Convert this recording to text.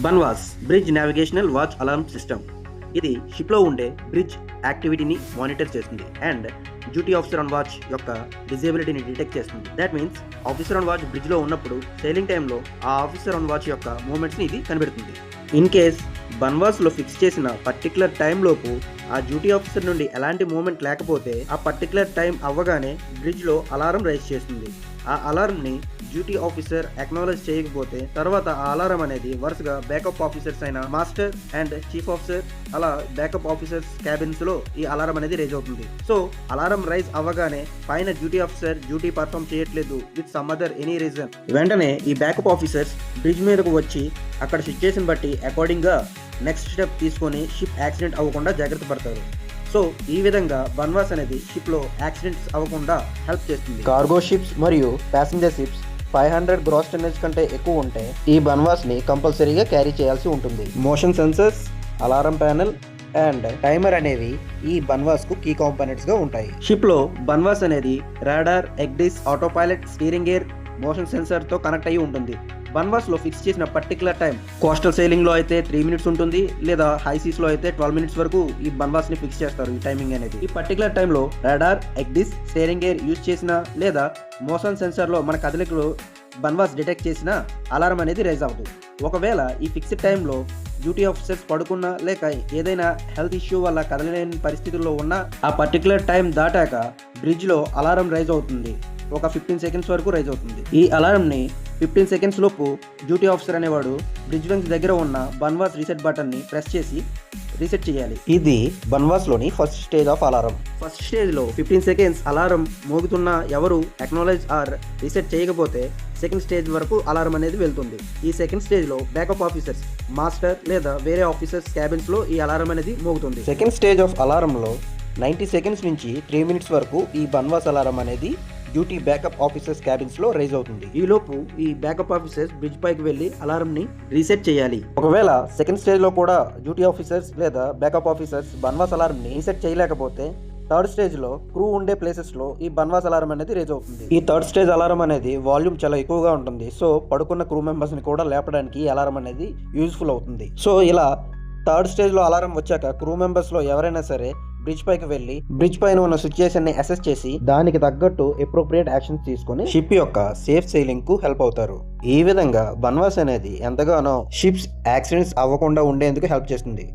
బన్వాస్ bridge navigational watch alarm system. ఇది షిప్లో ఉండే బ్రిడ్జ్ యాక్టివిటీని మానిటర్ చేస్తుంది and duty officer on watch యొక్క డిజేబిలిటీని డిటెక్ట్ చేస్తుంది. That means officer on watch బ్రిడ్జ్లో ఉన్నప్పుడు సైలింగ్ టైంలో ఆ ఆఫీసర్ ఆన్ వాచ్ యొక్క మూమెంట్స్ని ఇది కనిపెడుతుంది. ఇన్ కేస్ బన్వాస్లో ఫిక్స్ చేసిన పర్టికులర్ టైంలోపు ఆ డ్యూటీ ఆఫీసర్ నుండి ఎలాంటి మూమెంట్ లేకపోతే ఆ పర్టికులర్ టైం అవ్వగానే బ్రిడ్జ్లో అలారం రైజ్ చేస్తుంది. ఆ అలారంని డ్యూటీ ఆఫీసర్ అక్నాలెడ్జ్ చేయకపోతే తర్వాత ఆ అలారం అనేది వరుసగా బ్యాకప్ ఆఫీసర్స్ అయిన మాస్టర్ అండ్ చీఫ్ ఆఫీసర్ అలా బ్యాకప్ ఆఫీసర్స్ క్యాబిన్స్ లో ఈ అలారం అనేది రైజ్ అవుతుంది. సో అలారం రైజ్ అవ్వగానే పైన డ్యూటీ ఆఫీసర్ డ్యూటీ పర్ఫామ్ చేయట్లేదు with some other any reason, వెంటనే ఈ బ్యాకప్ ఆఫీసర్స్ బ్రిడ్జ్ మీదకు వచ్చి అక్కడ సిచ్యుయేషన్ బట్టి అకార్డింగ్ గా నెక్స్ట్ స్టెప్ తీసుకొని షిప్ యాక్సిడెంట్ అవ్వకుండా జాగ్రత్త పడతారు. సో ఈ విధంగా బన్వాస్ అనేది షిప్ లో యాక్సిడెంట్స్ అవ్వకుండా హెల్ప్ చేస్తుంది. కార్గో షిప్స్ మరియు ప్యాసింజర్ షిప్స్ 500 గ్రాస్ టన్నేజ్ కంటే ఎక్కువ ఉంటే ఈ బన్వాస్ ని కంపల్సరీగా క్యారీ చేయాల్సి ఉంటుంది. Motion sensors, alarm panel and timer అనేవి ఈ బన్వాస్ కు కీ కాంపోనెంట్స్ గా ఉంటాయి. షిప్ లో బన్వాస్ అనేది radar, ECDIS, autopilot, steering gear, motion sensor తో కనెక్ట్ అయ్యి ఉంటుంది. బన్వాస్ లో ఫిక్స్ చేసిన పర్టికులర్ టైం కోస్టల్ సైలింగ్ లో అయితే 3 మినిట్స్ ఉంటుంది, లేదా హై సీస్ లో అయితే 12 మినిట్స్ వరకు ఈ బన్వాస్ ని ఫిక్స్ చేస్తారు. ఈ టైమింగ్ అనేది ఈ పర్టికులర్ టైంలో రాడార్, ఎగ్డిస్, స్టీరింగ్ గేర్ యూజ్ చేసిన లేదా మోషన్ సెన్సర్ లో మన కదలికలు బన్వాస్ డిటెక్ట్ చేసిన అలారం అనేది రైజ్ అవుతుంది. ఒకవేళ ఈ ఫిక్స్డ్ టైంలో డ్యూటీ ఆఫీసర్స్ పడుకున్నా లేక ఏదైనా హెల్త్ ఇష్యూ వల్ల కదలలేని పరిస్థితుల్లో ఉన్న ఆ పర్టికులర్ టైం దాటాక బ్రిడ్జ్ లో అలారం రైజ్ అవుతుంది. ఒక 15 సెకండ్స్ వరకు రైజ్ అవుతుంది. ఈ అలారం ని 15 సెకండ్స్ లోపు డ్యూటీ ఆఫీసర్ అనేవాడు బ్రిడ్జ్ వెంగ్స్ దగ్గర ఉన్న బన్వాస్ రీసెట్ బటన్ ని ప్రెస్ చేసి రీసెట్ చేయాలి. ఇది బన్వాస్ లోని first stage of alarm. First stage లో 15 సెకండ్స్ అలారం మోగుతున్న ఎవరు అక్నాలెడ్జ్ ఆర్ రీసెట్ చేయకపోతే సెకండ్ స్టేజ్ వరకు అలారం అనేది వెళ్తుంది. ఈ సెకండ్ స్టేజ్ లో బ్యాకప్ ఆఫీసర్స్, మాస్టర్ లేదా వేరే ఆఫీసర్స్ క్యాబిన్స్ లో ఈ అలారం అనేది మోగుతుంది. సెకండ్ స్టేజ్ ఆఫ్ అలారం లో 90 సెకండ్స్ నుంచి 3 మినిట్స్ వరకు ఈ బన్వాస్ అలారం అనేది డ్యూటీ బ్యాకప్ ఆఫీసర్స్ క్యాబిన్స్ లో రైజ్ అవుతుంది. ఈ లోపు ఈ బ్యాకప్ ఆఫీసర్స్ బ్రిడ్జ్ పైకి వెళ్లి అలారం ని రీసెట్ చేయాలి. ఒకవేళ సెకండ్ స్టేజ్ లో కూడా డ్యూటీ ఆఫీసర్స్ లేదా బ్యాకప్ ఆఫీసర్స్ బన్వాస్ అలారం ని రీసెట్ చేయలేకపోతే థర్డ్ స్టేజ్ లో క్రూ ఉండే ప్లేసెస్ లో ఈ బన్వాస్ అలారం అనేది రైజ్ అవుతుంది. ఈ థర్డ్ స్టేజ్ అలారం అనేది వాల్యూమ్ చాలా ఎక్కువగా ఉంటుంది. సో పడుకున్న క్రూ మెంబర్స్ ని కూడా లేపడానికి ఈ అలారం అనేది యూజ్ఫుల్ అవుతుంది. సో ఇలా థర్డ్ స్టేజ్ లో అలారం వచ్చాక క్రూ మెంబర్స్ లో ఎవరైనా సరే బ్రిడ్జ్ పైకి వెళ్లి బ్రిడ్జ్ పైన ఉన్న సిచ్యుయేషన్ ని అసెస్ చేసి దానికి తగ్గట్టు అప్రోప్రియేట్ యాక్షన్స్ తీసుకొని షిప్ యొక్క సేఫ్ సెయిలింగ్ కు హెల్ప్ అవుతారు. ఈ విధంగా బన్వాస్ అనేది ఎంతగానో షిప్స్ యాక్సిడెంట్స్ అవ్వకుండా ఉండేందుకు హెల్ప్ చేస్తుంది.